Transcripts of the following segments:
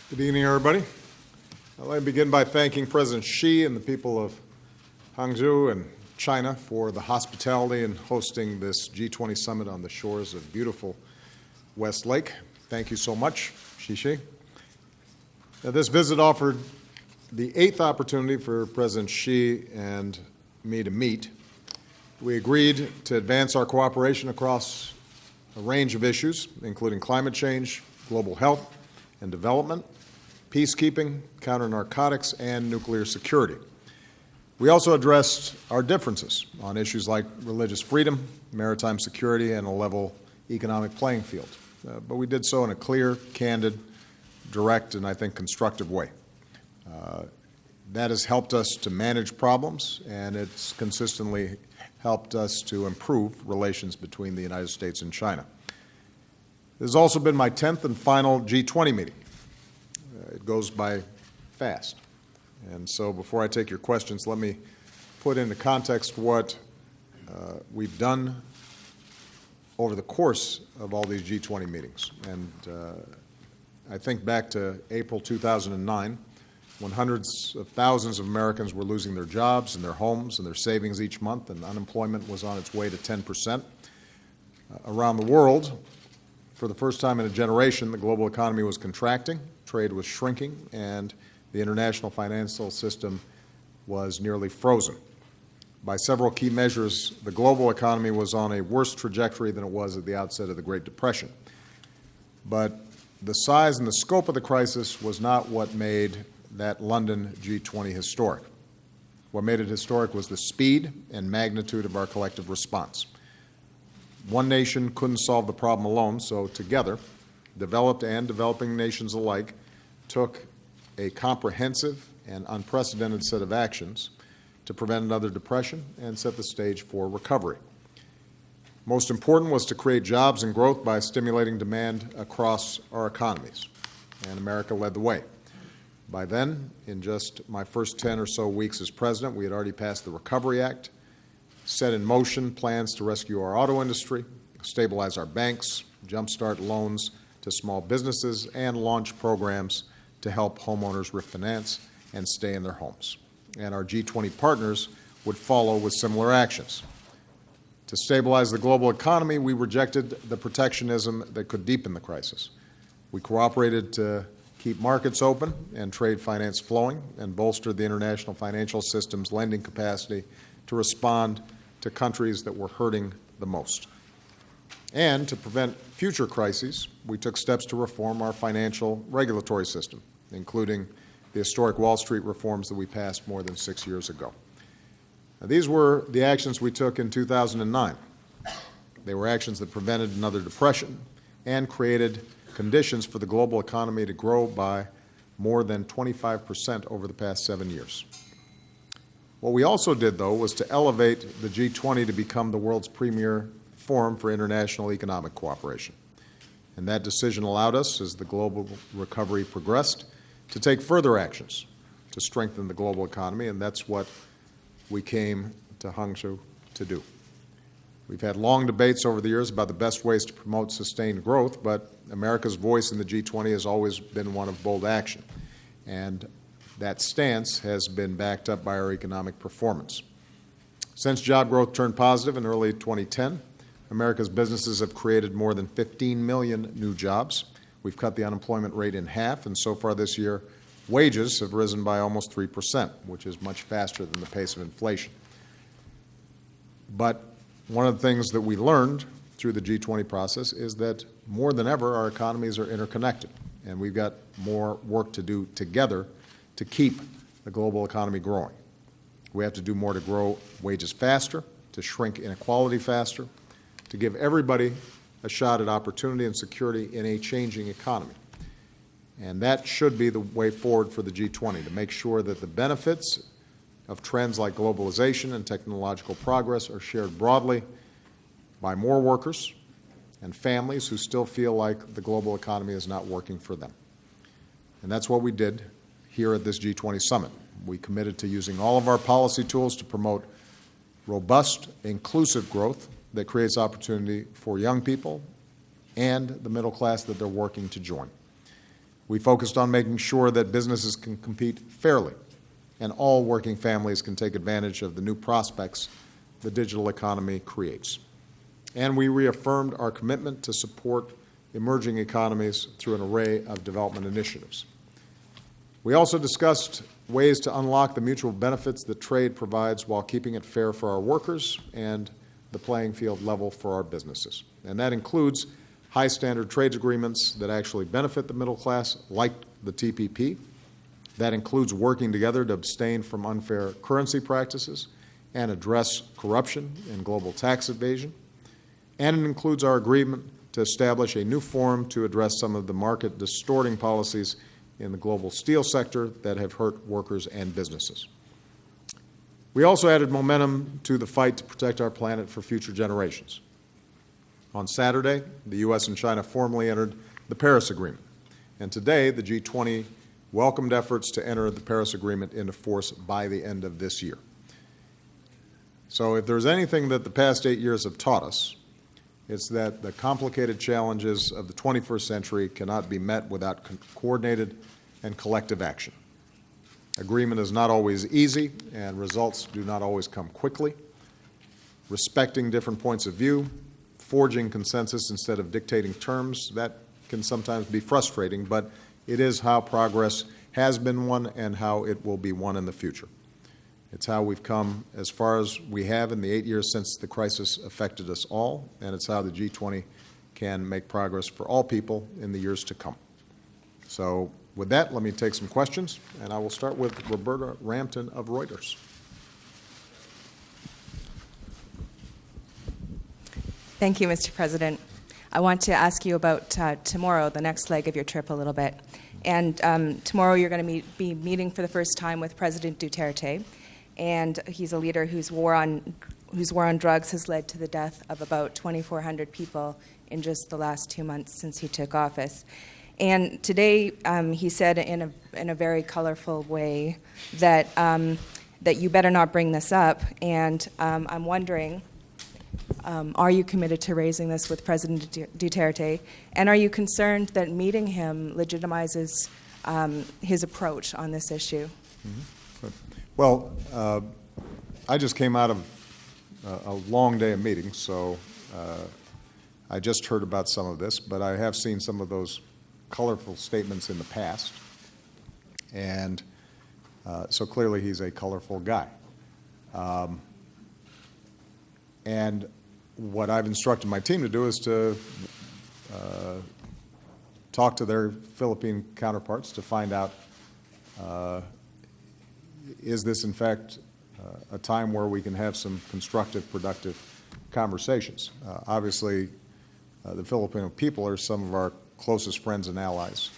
Good evening, everybody. I'd like to begin by thanking President Xi and the people of Hangzhou and China for the hospitality in hosting this G20 summit on the shores of beautiful West Lake. Thank you so much, Xi. Now, this visit offered the 8th opportunity for President Xi and me to meet. We agreed to advance our cooperation across a range of issues, including climate change, global health and development, peacekeeping, counter-narcotics, and nuclear security. We also addressed our differences on issues like religious freedom, maritime security, and a level economic playing field. But we did so in a clear, candid, direct, and I think constructive way. That has helped us to manage problems, and it's consistently helped us to improve relations between the United States and China. This has also been my 10th and final G20 meeting. It goes by fast. And so before I take your questions, let me put into context what we've done over the course of all these G20 meetings. And I think back to April 2009, when hundreds of thousands of Americans were losing their jobs and their homes and their savings each month, and unemployment was on its way to 10%. Around the world, for the first time in a generation, the global economy was contracting, trade was shrinking, and the international financial system was nearly frozen. By several key measures, the global economy was on a worse trajectory than it was at the outset of the Great Depression. But the size and the scope of the crisis was not what made that London G20 historic. What made it historic was the speed and magnitude of our collective response. One nation couldn't solve the problem alone, so together, developed and developing nations alike took a comprehensive and unprecedented set of actions to prevent another depression and set the stage for recovery. Most important was to create jobs and growth by stimulating demand across our economies, and America led the way. By then, in just my first 10 or so weeks as president, we had already passed the Recovery Act, set in motion plans to rescue our auto industry, stabilize our banks, jumpstart loans to small businesses, and launch programs to help homeowners refinance and stay in their homes. And our G20 partners would follow with similar actions. To stabilize the global economy, we rejected the protectionism that could deepen the crisis. We cooperated to keep markets open and trade finance flowing, and bolstered the international financial system's lending capacity to respond to countries that were hurting the most. And to prevent future crises, we took steps to reform our financial regulatory system, including the historic Wall Street reforms that we passed more than 6 years ago. Now, these were the actions we took in 2009. They were actions that prevented another depression and created conditions for the global economy to grow by more than 25% over the past 7 years. What we also did, though, was to elevate the G20 to become the world's premier forum for international economic cooperation. And that decision allowed us, as the global recovery progressed, to take further actions to strengthen the global economy, and that's what we came to Hangzhou to do. We've had long debates over the years about the best ways to promote sustained growth, but America's voice in the G20 has always been one of bold action. And that stance has been backed up by our economic performance. Since job growth turned positive in early 2010, America's businesses have created more than 15 million new jobs. We've cut the unemployment rate in half, and so far this year, wages have risen by almost 3%, which is much faster than the pace of inflation. But one of the things that we learned through the G20 process is that more than ever, our economies are interconnected, and we've got more work to do together to keep the global economy growing. We have to do more to grow wages faster, to shrink inequality faster, to give everybody a shot at opportunity and security in a changing economy. And that should be the way forward for the G20, to make sure that the benefits of trends like globalization and technological progress are shared broadly by more workers and families who still feel like the global economy is not working for them. And that's what we did here at this G20 summit. We committed to using all of our policy tools to promote robust, inclusive growth that creates opportunity for young people and the middle class that they're working to join. We focused on making sure that businesses can compete fairly and all working families can take advantage of the new prospects the digital economy creates. And we reaffirmed our commitment to support emerging economies through an array of development initiatives. We also discussed ways to unlock the mutual benefits that trade provides while keeping it fair for our workers and the playing field level for our businesses. And that includes high standard trade agreements that actually benefit the middle class, like the TPP. That includes working together to abstain from unfair currency practices and address corruption and global tax evasion. And it includes our agreement to establish a new forum to address some of the market distorting policies in the global steel sector that have hurt workers and businesses. We also added momentum to the fight to protect our planet for future generations. On Saturday, the U.S. and China formally entered the Paris Agreement. And today, the G20 welcomed efforts to enter the Paris Agreement into force by the end of this year. So if there's anything that the past 8 years have taught us, it's that the complicated challenges of the 21st century cannot be met without coordinated and collective action. Agreement is not always easy, and results do not always come quickly. Respecting different points of view, forging consensus instead of dictating terms, that can sometimes be frustrating, but it is how progress has been won and how it will be won in the future. It's how we've come as far as we have in the 8 years since the crisis affected us all, and it's how the G20 can make progress for all people in the years to come. So with that, let me take some questions, and I will start with Roberta Rampton of Reuters. Thank you, Mr. President. I want to ask you about tomorrow, the next leg of your trip, a little bit. And tomorrow you're going to be meeting for the first time with President Duterte. And he's a leader whose war on drugs has led to the death of about 2,400 people in just the last 2 months since he took office. And today he said in a very colorful way that you better not bring this up. And I'm wondering, are you committed to raising this with President Duterte? And are you concerned that meeting him legitimizes his approach on this issue? Mm-hmm. Well, I just came out of a long day of meetings, so I just heard about some of this, but I have seen some of those colorful statements in the past, and so clearly he's a colorful guy. And what I've instructed my team to do is to talk to their Philippine counterparts to find out is this, in fact, a time where we can have some constructive, productive conversations? Obviously, the Filipino people are some of our closest friends and allies,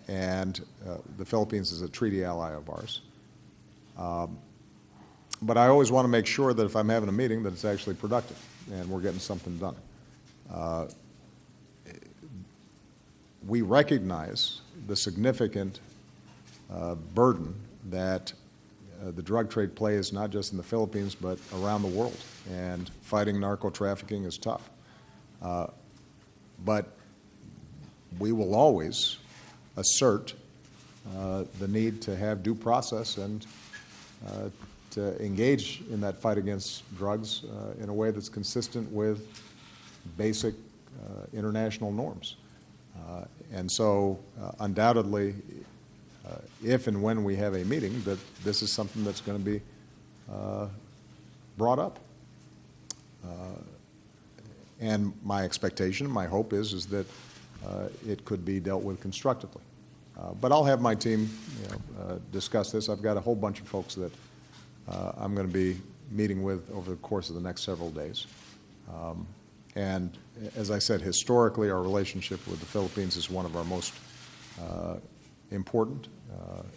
and the Philippines is a treaty ally of ours. But I always want to make sure that if I'm having a meeting that it's actually productive and we're getting something done. We recognize the significant burden that the drug trade plays not just in the Philippines but around the world, and fighting narco trafficking is tough. But we will always assert the need to have due process and to engage in that fight against drugs in a way that's consistent with basic international norms. And so undoubtedly, if and when we have a meeting, that this is something that's going to be brought up. And my expectation, my hope is that it could be dealt with constructively. But I'll have my team discuss this. I've got a whole bunch of folks that I'm going to be meeting with over the course of the next several days. And as I said, historically, our relationship with the Philippines is one of our most important,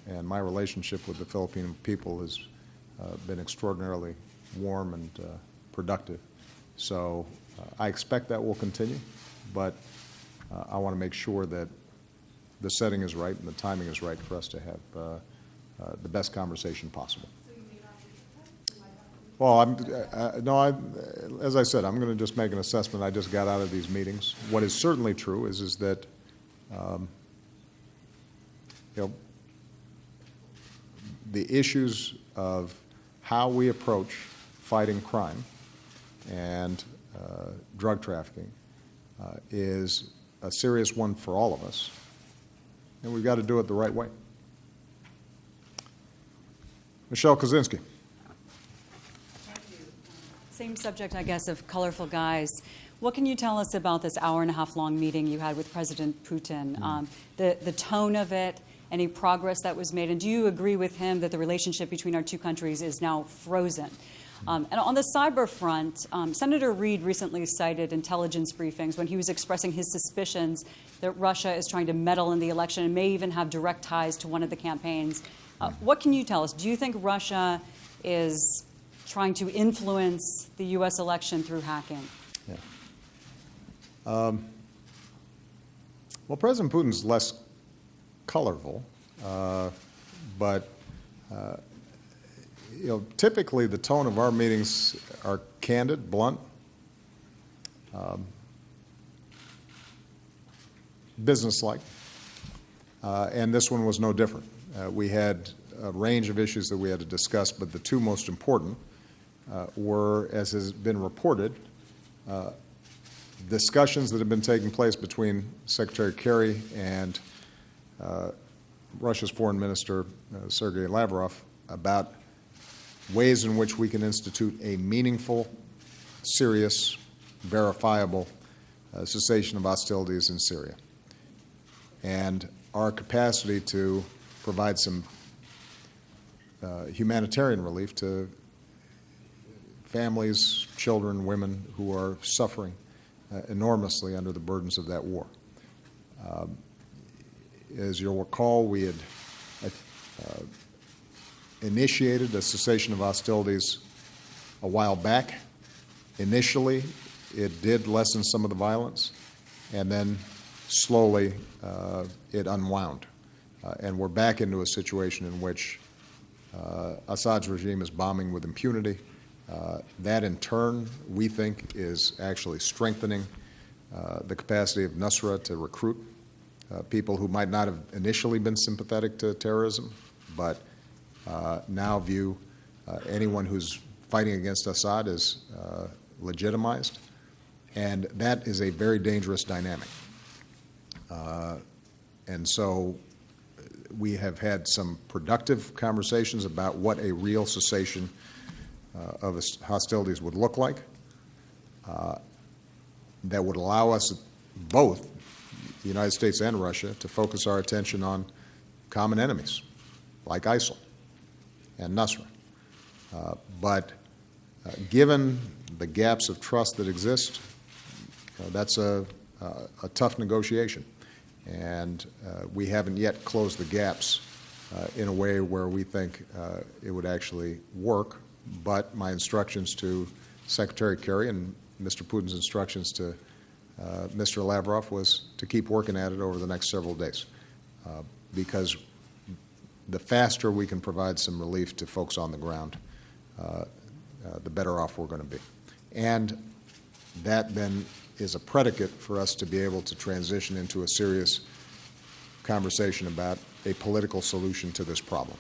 and my relationship with the Philippine people has been extraordinarily warm and productive. So I expect that will continue, but I want to make sure that the setting is right and the timing is right for us to have the best conversation possible. Well, as I said, I'm going to just make an assessment. I just got out of these meetings. What is certainly true is that know, the issues of how we approach fighting crime and drug trafficking is a serious one for all of us, and we've got to do it the right way. Michelle Kosinski. Same subject, I guess, of colorful guys. What can you tell us about this hour-and-a-half-long meeting you had with President Putin? The tone of it, any progress that was made, and do you agree with him that the relationship between our two countries is now frozen? And on the cyber front, Senator Reid recently cited intelligence briefings when he was expressing his suspicions that Russia is trying to meddle in the election and may even have direct ties to one of the campaigns. What can you tell us? Do you think Russia is trying to influence the U.S. election through hacking? Yeah. Well, President Putin's less colorful, but you know, typically the tone of our meetings are candid, blunt, businesslike, and this one was no different. We had a range of issues that we had to discuss, but the two most important were, as has been reported, discussions that have been taking place between Secretary Kerry and Russia's Foreign Minister, Sergei Lavrov, about ways in which we can institute a meaningful, serious, verifiable cessation of hostilities in Syria, and our capacity to provide some humanitarian relief to families, children, women who are suffering enormously under the burdens of that war. As you'll recall, we had initiated a cessation of hostilities a while back. Initially, it did lessen some of the violence, and then slowly it unwound. And we're back into a situation in which Assad's regime is bombing with impunity. That, in turn, we think is actually strengthening the capacity of Nusra to recruit people who might not have initially been sympathetic to terrorism, but now view anyone who's fighting against Assad as legitimized. And that is a very dangerous dynamic. And so we have had some productive conversations about what a real cessation of hostilities would look like that would allow us both, the United States and Russia, to focus our attention on common enemies like ISIL and Nusra. But given the gaps of trust that exist, that's a tough negotiation. And we haven't yet closed the gaps in a way where we think it would actually work. But my instructions to Secretary Kerry and Mr. Putin's instructions to Mr. Lavrov was to keep working at it over the next several days, because the faster we can provide some relief to folks on the ground, the better off we're going to be. And that then is a predicate for us to be able to transition into a serious conversation about a political solution to this problem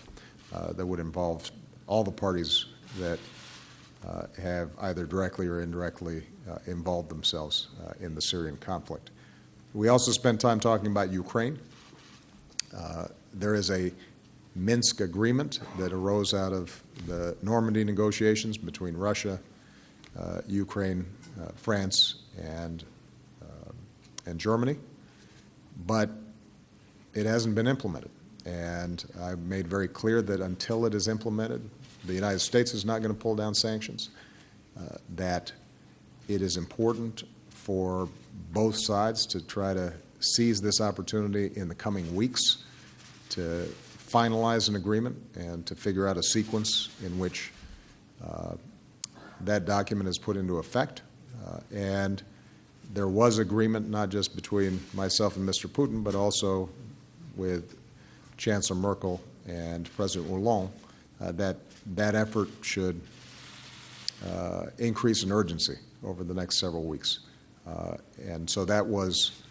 that would involve all the parties that have either directly or indirectly involved themselves in the Syrian conflict. We also spent time talking about Ukraine. There is a Minsk agreement that arose out of the Normandy negotiations between Russia, Ukraine, France, and Germany, but it hasn't been implemented. And I've made very clear that until it is implemented, the United States is not going to pull down sanctions, that it is important for both sides to try to seize this opportunity in the coming weeks to finalize an agreement and to figure out a sequence in which that document is put into effect. And there was agreement not just between myself and Mr. Putin, but also with Chancellor Merkel and President Hollande, that effort should increase in urgency over the next several weeks. And so that was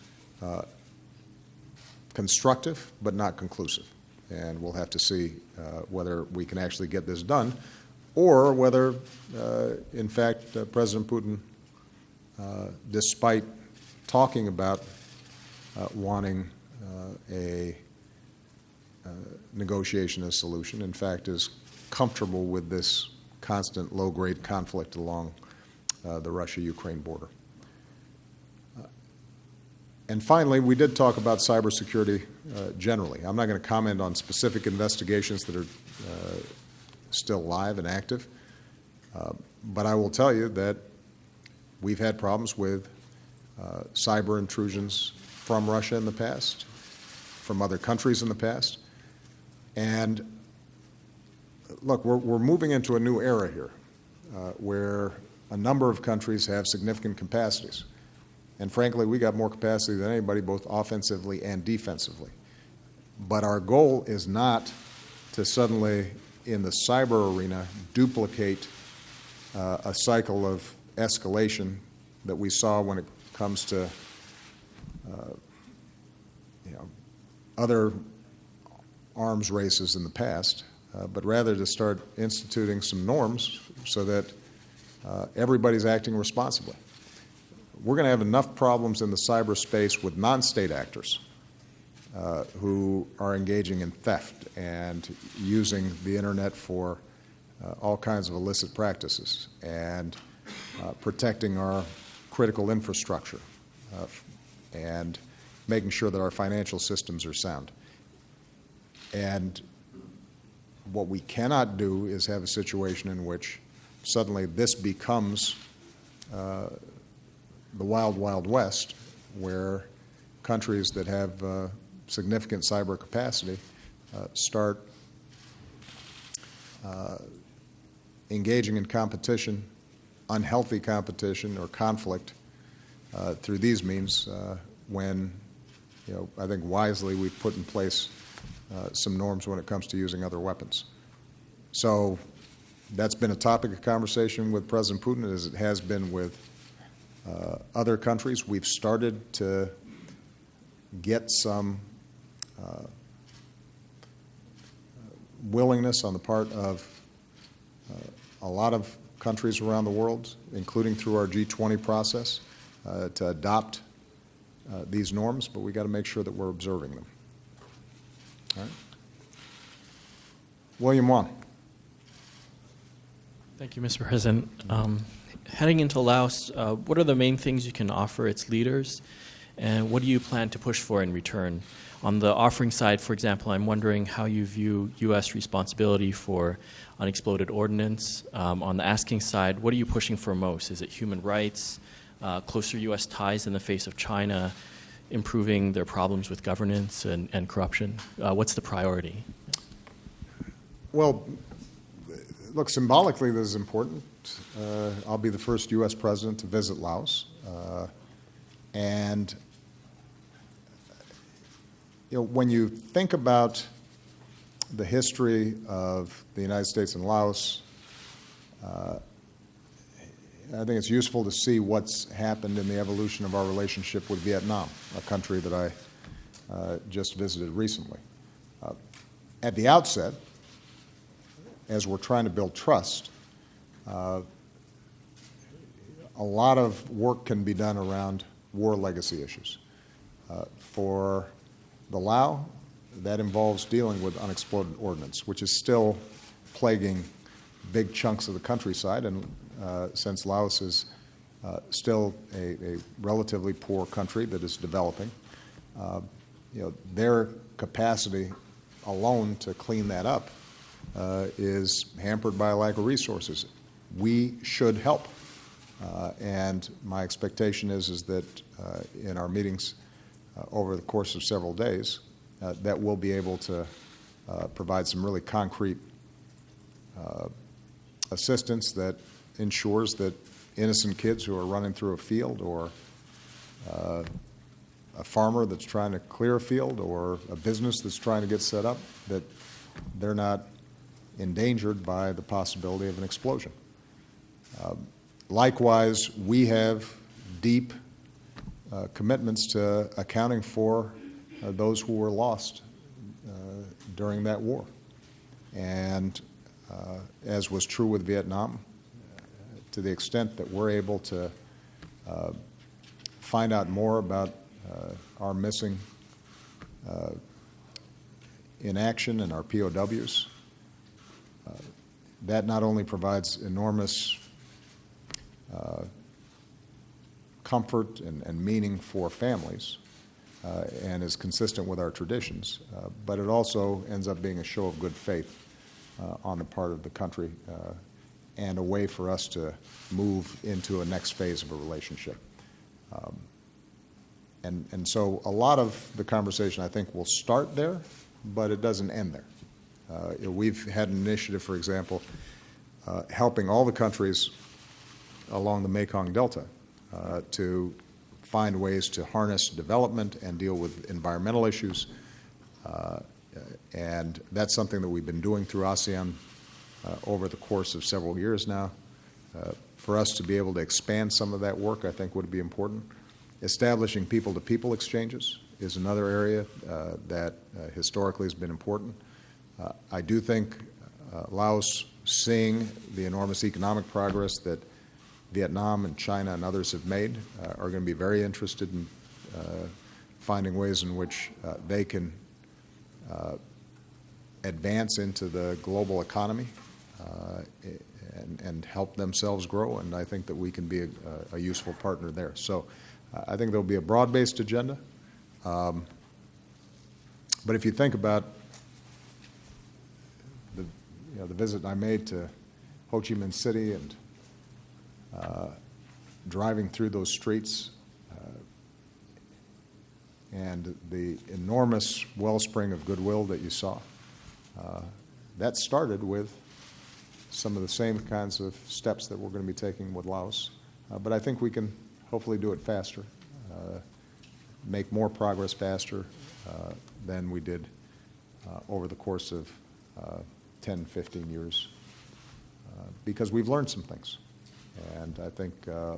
constructive, but not conclusive. and we'll have to see whether we can actually get this done, or whether, in fact, President Putin, despite talking about wanting a negotiation, a solution, in fact, is comfortable with this constant low-grade conflict along the Russia-Ukraine border. And finally, we did talk about cybersecurity generally. I'm not going to comment on specific investigations that are still live and active, but I will tell you that we've had problems with cyber intrusions from Russia in the past, from other countries in the past, and look, we're moving into a new era here where a number of countries have significant capacities. And frankly, we got more capacity than anybody, both offensively and defensively. But our goal is not to suddenly, in the cyber arena, duplicate a cycle of escalation that we saw when it comes to other arms races in the past, but rather to start instituting some norms so that everybody's acting responsibly. We're going to have enough problems in the cyberspace with non-state actors who are engaging in theft and using the internet for all kinds of illicit practices and protecting our critical infrastructure and making sure that our financial systems are sound. And what we cannot do is have a situation in which suddenly this becomes the wild, wild west, where countries that have significant cyber capacity start engaging in competition, unhealthy competition or conflict through these means when, I think wisely we've put in place some norms when it comes to using other weapons. So that's been a topic of conversation with President Putin, as it has been with other countries. We've started to get some willingness on the part of a lot of countries around the world, including through our G20 process, to adopt these norms, but we've got to make sure that we're observing them. All right. William Wong. Thank you, Mr. President. Heading into Laos, what are the main things you can offer its leaders, and what do you plan to push for in return? On the offering side, for example, I'm wondering how you view U.S. responsibility for unexploded ordnance. On the asking side, what are you pushing for most? Is it human rights, closer U.S. ties in the face of China, improving their problems with governance and corruption? What's the priority? Well, look, symbolically this is important. I'll be the first U.S. president to visit Laos. And when you think about the history of the United States and Laos, I think it's useful to see what's happened in the evolution of our relationship with Vietnam, a country that I just visited recently. At the outset, as we're trying to build trust, a lot of work can be done around war legacy issues. For the Lao, that involves dealing with unexploded ordnance, which is still plaguing big chunks of the countryside, and since Laos is still a relatively poor country that is developing, their capacity alone to clean that up is hampered by a lack of resources. We should help, and my expectation is that in our meetings over the course of several days, that we'll be able to provide some really concrete assistance that ensures that innocent kids who are running through a field, or a farmer that's trying to clear a field, or a business that's trying to get set up, that they're not endangered by the possibility of an explosion. Likewise, we have deep commitments to accounting for those who were lost during that war. And as was true with Vietnam, to the extent that we're able to find out more about our missing in action and our POWs, that not only provides enormous comfort and meaning for families and is consistent with our traditions, but it also ends up being a show of good faith on the part of the country and a way for us to move into a next phase of a relationship. And so a lot of the conversation, I think, will start there, but it doesn't end there. We've had an initiative, for example, helping all the countries along the Mekong Delta to find ways to harness development and deal with environmental issues. And that's something that we've been doing through ASEAN over the course of several years now. For us to be able to expand some of that work, I think, would be important. Establishing people-to-people exchanges is another area that historically has been important. I do think Laos, seeing the enormous economic progress that Vietnam and China and others have made, are going to be very interested in finding ways in which they can advance into the global economy and help themselves grow, and I think that we can be a useful partner there. So I think there'll be a broad-based agenda. But if you think about the visit I made to Ho Chi Minh City and driving through those streets and the enormous wellspring of goodwill that you saw, that started with some of the same kinds of steps that we're going to be taking with Laos. But I think we can hopefully do it faster, make more progress faster than we did over the course of 10, 15 years, because we've learned some things. And I think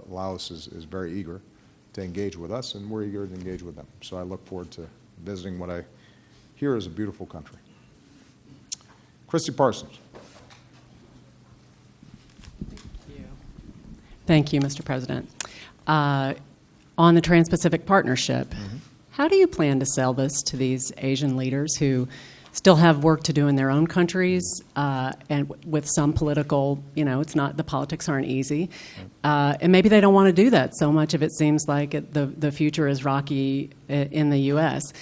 Laos is very eager to engage with us, and we're eager to engage with them. So I look forward to visiting what I hear is a beautiful country. Christy Parsons. Thank you, Mr. President. On the Trans-Pacific Partnership, how do you plan to sell this to these Asian leaders who still have work to do in their own countries, and with some political, it's not, the politics aren't easy, and maybe they don't want to do that. So much of it seems like the future is rocky in the U.S.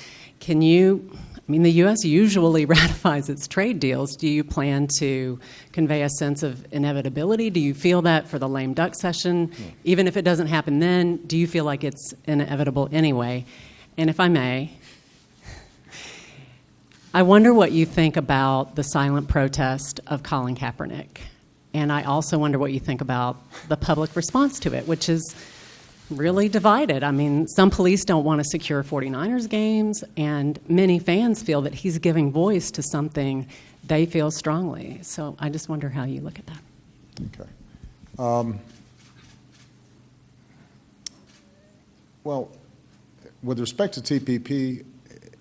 The U.S. usually ratifies its trade deals. Do you plan to convey a sense of inevitability? Do you feel that for the lame duck session? Even if it doesn't happen then, do you feel like it's inevitable anyway? And if I may, I wonder what you think about the silent protest of Colin Kaepernick. And I also wonder what you think about the public response to it, which is really divided. I mean, some police don't want to secure 49ers games, and many fans feel that he's giving voice to something they feel strongly. So I just wonder how you look at that. Okay. Well, with respect to TPP,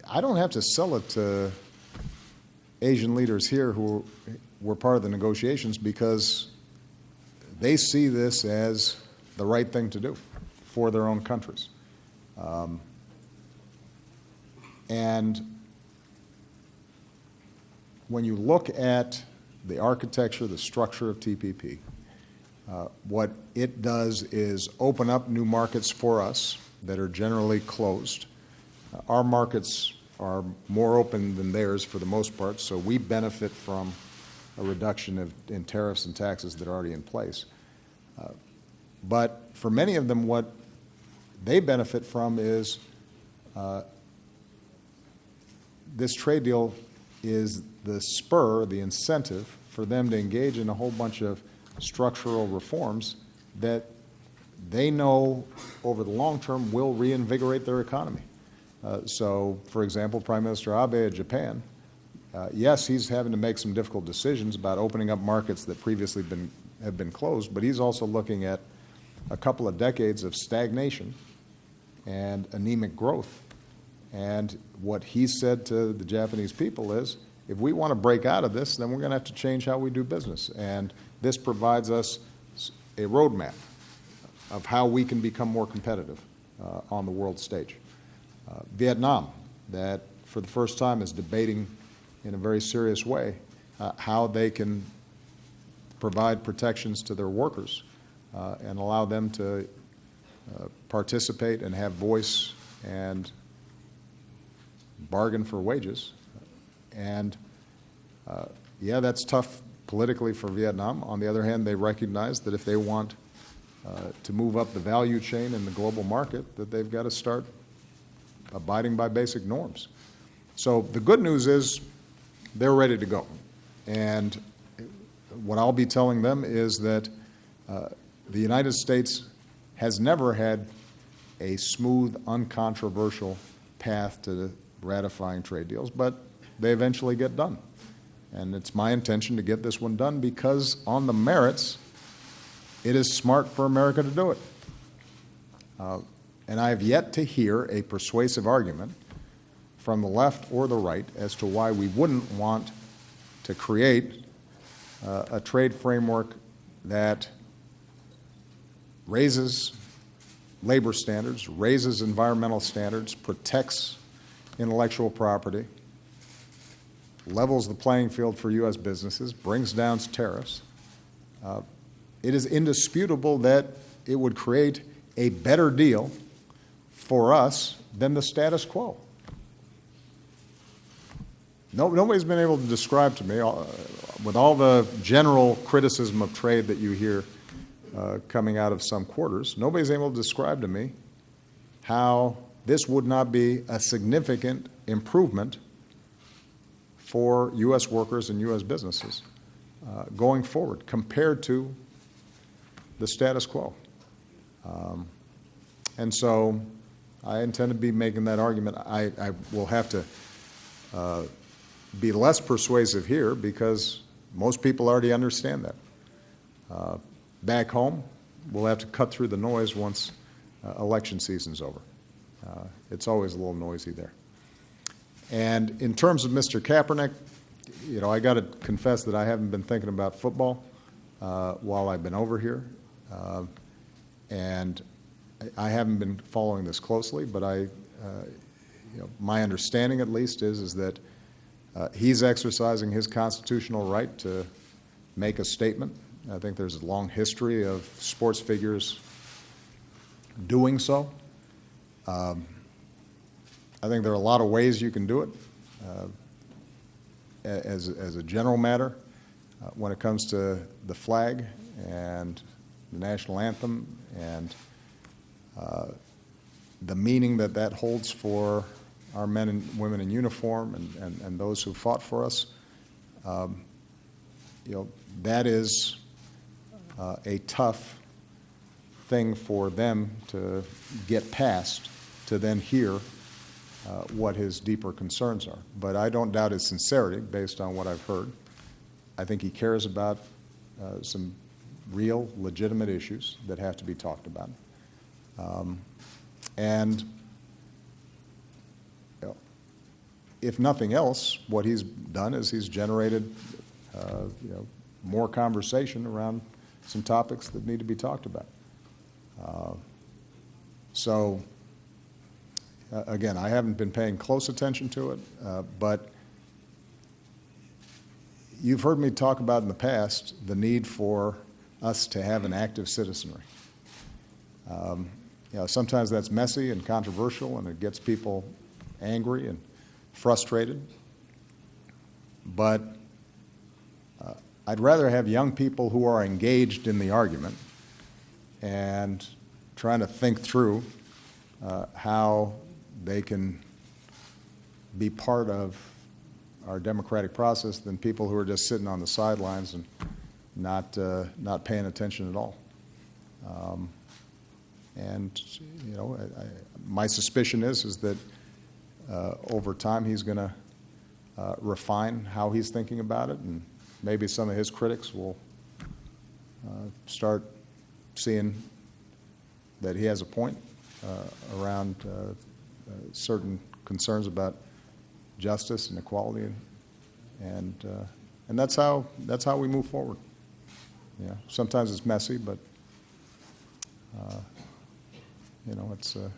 I don't have to sell it to Asian leaders here who were part of the negotiations, because they see this as the right thing to do for their own countries. And when you look at the architecture, the structure of TPP, what it does is open up new markets for us that are generally closed. Our markets are more open than theirs for the most part, so we benefit from a reduction in tariffs and taxes that are already in place. But for many of them, what they benefit from is this trade deal is the spur, the incentive for them to engage in a whole bunch of structural reforms that they know over the long term will reinvigorate their economy. So, for example, Prime Minister Abe of Japan, yes, he's having to make some difficult decisions about opening up markets that previously have been closed, but he's also looking at a couple of decades of stagnation and anemic growth. And what he said to the Japanese people is, if we want to break out of this, then we're going to have to change how we do business. And this provides us a roadmap of how we can become more competitive on the world stage. Vietnam, that for the first time is debating in a very serious way how they can provide protections to their workers and allow them to participate and have voice and bargain for wages. And yeah, that's tough politically for Vietnam. On the other hand, they recognize that if they want to move up the value chain in the global market, that they've got to start abiding by basic norms. So the good news is they're ready to go. And what I'll be telling them is that the United States has never had a smooth, uncontroversial path to ratifying trade deals, but they eventually get done. And it's my intention to get this one done because on the merits, it is smart for America to do it. And I have yet to hear a persuasive argument from the left or the right as to why we wouldn't want to create a trade framework that raises labor standards, raises environmental standards, protects intellectual property, levels the playing field for U.S. businesses, brings down tariffs. It is indisputable that it would create a better deal for us than the status quo. Nobody's been able to describe to me, with all the general criticism of trade that you hear coming out of some quarters, nobody's able to describe to me how this would not be a significant improvement for U.S. workers and U.S. businesses going forward compared to the status quo. And so I intend to be making that argument. I will have to be less persuasive here because most people already understand that. Back home, we'll have to cut through the noise once election season's over. It's always a little noisy there. And in terms of Mr. Kaepernick, you know, I got to confess that I haven't been thinking about football while I've been over here. And I haven't been following this closely, but my understanding at least is that he's exercising his constitutional right to make a statement. I think there's a long history of sports figures doing so. I think there are a lot of ways you can do it. As a general matter, when it comes to the flag and the national anthem and the meaning that that holds for our men and women in uniform and those who fought for us, that is a tough thing for them to get past, to then hear what his deeper concerns are. But I don't doubt his sincerity based on what I've heard. I think he cares about some real, legitimate issues that have to be talked about. And if nothing else, what he's done is he's generated more conversation around some topics that need to be talked about. Again, I haven't been paying close attention to it, but you've heard me talk about in the past the need for us to have an active citizenry. Sometimes that's messy and controversial, and it gets people angry and frustrated. But I'd rather have young people who are engaged in the argument and trying to think through how they can be part of our democratic process than people who are just sitting on the sidelines and not paying attention at all. My suspicion is that over time he's going to refine how he's thinking about it, and maybe some of his critics will start seeing that he has a point around certain concerns about justice and equality And that's how we move forward. Yeah, sometimes it's messy, but it's the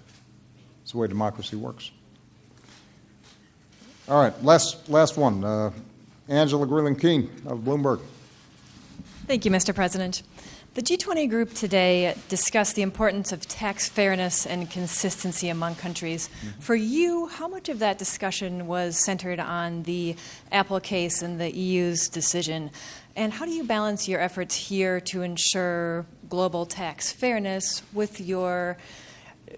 way democracy works. All right, last one. Angela Greeling-Keene of Bloomberg. Thank you, Mr. President. The G20 group today discussed the importance of tax fairness and consistency among countries. For you, how much of that discussion was centered on the Apple case and the EU's decision? And how do you balance your efforts here to ensure global tax fairness with your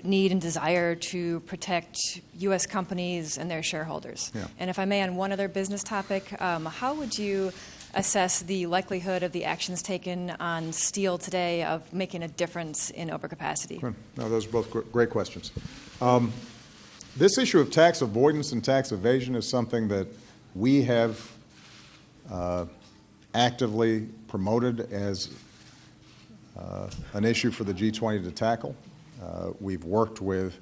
need and desire to protect U.S. companies and their shareholders? Yeah. And if I may, on one other business topic, how would you assess the likelihood of the actions taken on steel today of making a difference in overcapacity? Good. No, those are both great questions. This issue of tax avoidance and tax evasion is something that we have actively promoted as an issue for the G20 to tackle. We've worked with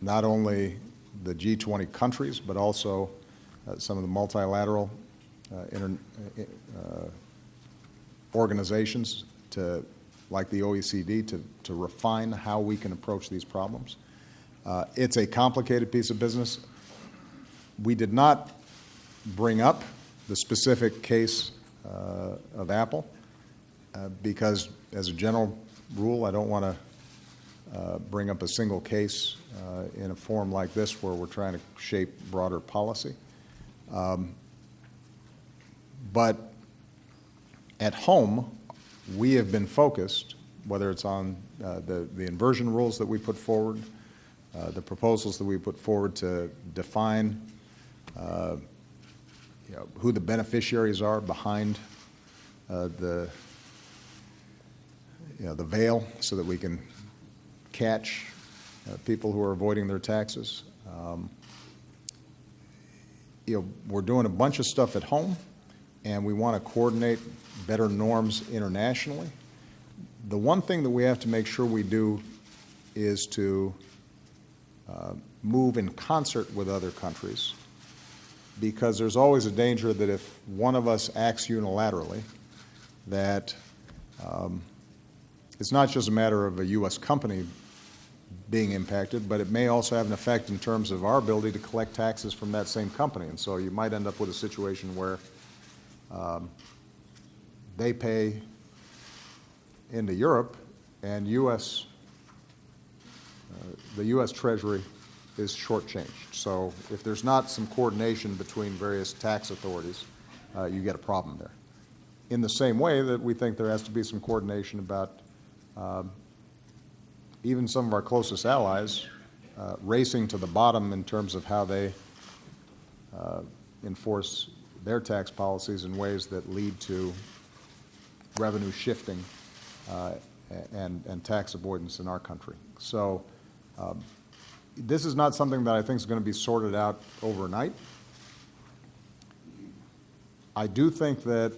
not only the G20 countries, but also some of the multilateral organizations like the OECD to refine how we can approach these problems. It's a complicated piece of business. We did not bring up the specific case of Apple because, as a general rule, I don't want to bring up a single case in a forum like this where we're trying to shape broader policy. But at home, we have been focused, whether it's on the inversion rules that we put forward, the proposals that we put forward to define who the beneficiaries are behind the veil, so that we can catch people who are avoiding their taxes. We're doing a bunch of stuff at home, and we want to coordinate better norms internationally. The one thing that we have to make sure we do is to move in concert with other countries, because there's always a danger that if one of us acts unilaterally, that it's not just a matter of a U.S. company being impacted, but it may also have an effect in terms of our ability to collect taxes from that same company. And so you might end up with a situation where they pay into Europe, and the U.S. Treasury is shortchanged. So if there's not some coordination between various tax authorities, you get a problem there. In the same way that we think there has to be some coordination about even some of our closest allies racing to the bottom in terms of how they enforce their tax policies in ways that lead to revenue shifting and tax avoidance in our country. So this is not something that I think is going to be sorted out overnight. I do think that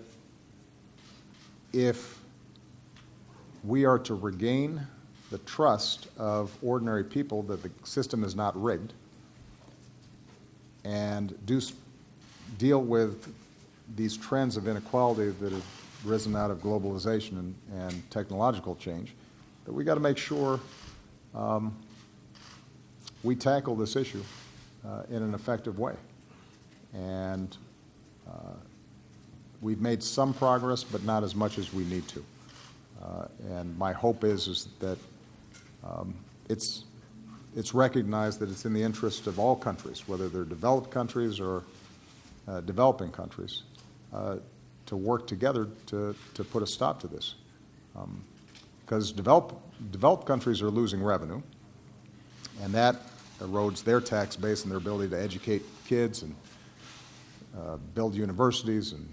if we are to regain the trust of ordinary people that the system is not rigged and deal with these trends of inequality that have risen out of globalization and technological change, that we got to make sure we tackle this issue in an effective way. And we've made some progress, but not as much as we need to. And my hope is that it's recognized that it's in the interest of all countries, whether they're developed countries or developing countries, to work together to put a stop to this. Because developed countries are losing revenue, and that erodes their tax base and their ability to educate kids and build universities and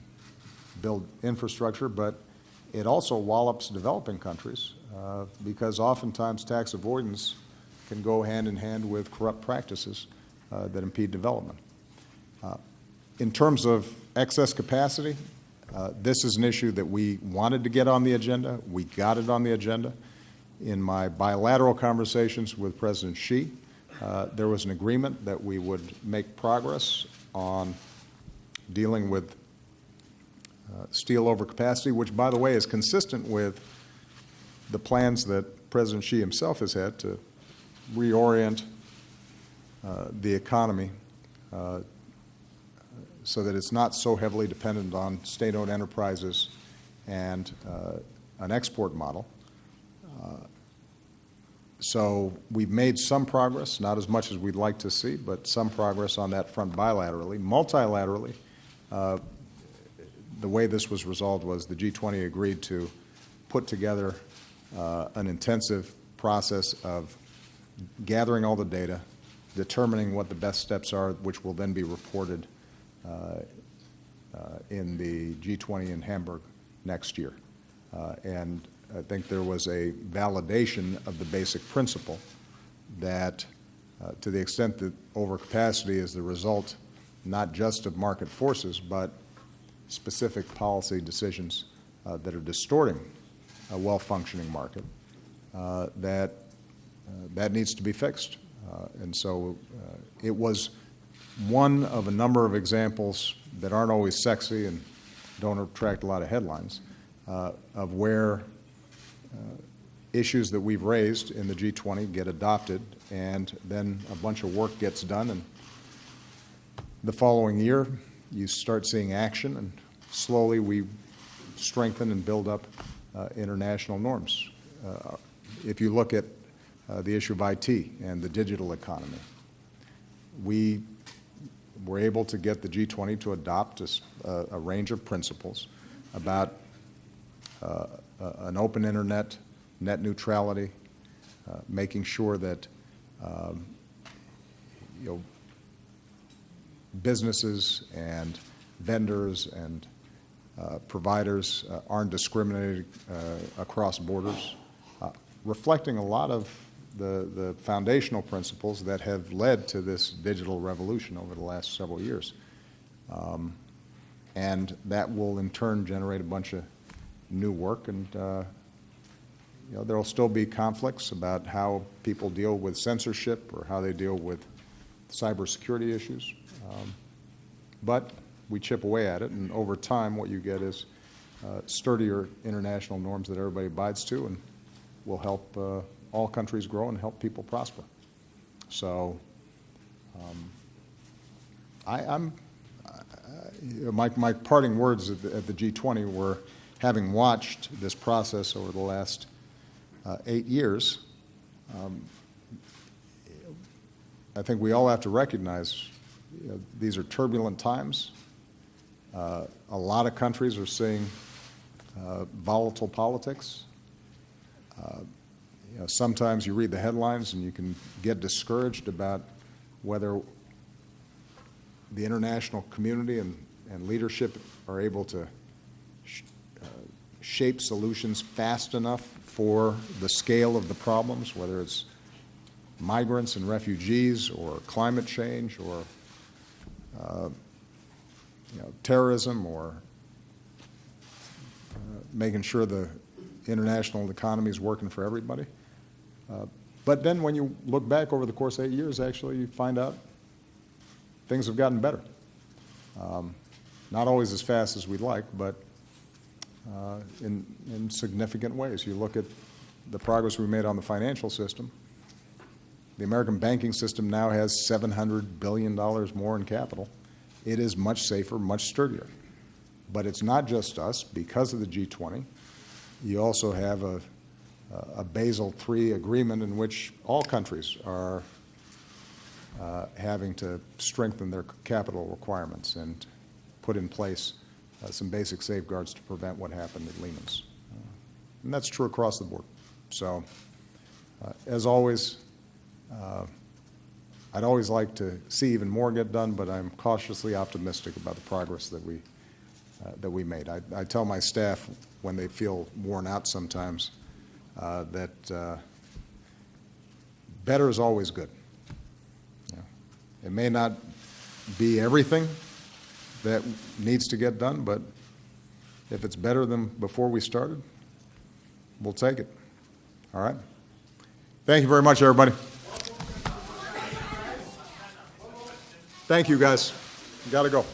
build infrastructure, but it also wallops developing countries because oftentimes tax avoidance can go hand in hand with corrupt practices that impede development. In terms of excess capacity, this is an issue that we wanted to get on the agenda. We got it on the agenda. In my bilateral conversations with President Xi, there was an agreement that we would make progress on dealing with steel overcapacity, which, by the way, is consistent with the plans that President Xi himself has had to reorient the economy so that it's not so heavily dependent on state-owned enterprises and an export model. So we've made some progress, not as much as we'd like to see, but some progress on that front bilaterally. Multilaterally, the way this was resolved was the G20 agreed to put together an intensive process of gathering all the data, determining what the best steps are, which will then be reported in the G20 in Hamburg next year. And I think there was a validation of the basic principle that to the extent that overcapacity is the result not just of market forces, but specific policy decisions that are distorting a well-functioning market, that needs to be fixed. And so it was one of a number of examples that aren't always sexy and don't attract a lot of headlines of where issues that we've raised in the G20 get adopted, and then a bunch of work gets done, and the following year you start seeing action, and slowly we strengthen and build up international norms. If you look at the issue of IT and the digital economy, we were able to get the G20 to adopt a range of principles about an open internet, net neutrality, making sure that businesses and vendors and providers aren't discriminated across borders, reflecting a lot of the foundational principles that have led to this digital revolution over the last several years. And that will in turn generate a bunch of new work, and there will still be conflicts about how people deal with censorship or how they deal with cybersecurity issues. But we chip away at it, and over time what you get is sturdier international norms that everybody abides to, and will help all countries grow and help people prosper. So my parting words at the G20 were, having watched this process over the last 8 years, I think we all have to recognize these are turbulent times. A lot of countries are seeing volatile politics. Sometimes you read the headlines and you can get discouraged about whether the international community and leadership are able to shape solutions fast enough for the scale of the problems, whether it's migrants and refugees or climate change or terrorism or making sure the international economy is working for everybody. But then when you look back over the course of 8 years, actually you find out things have gotten better. Not always as fast as we'd like, but in significant ways. You look at the progress we made on the financial system. The American banking system now has $700 billion more in capital. It is much safer, much sturdier. But it's not just us. Because of the G20, you also have a Basel III agreement in which all countries are having to strengthen their capital requirements and put in place some basic safeguards to prevent what happened at Lehman's. And that's true across the board. So, as always, I'd always like to see even more get done, but I'm cautiously optimistic about the progress that we made. I tell my staff when they feel worn out sometimes that better is always good. It may not be everything that needs to get done, but if it's better than before we started, we'll take it. All right? Thank you very much, everybody. Thank you, guys. Got to go.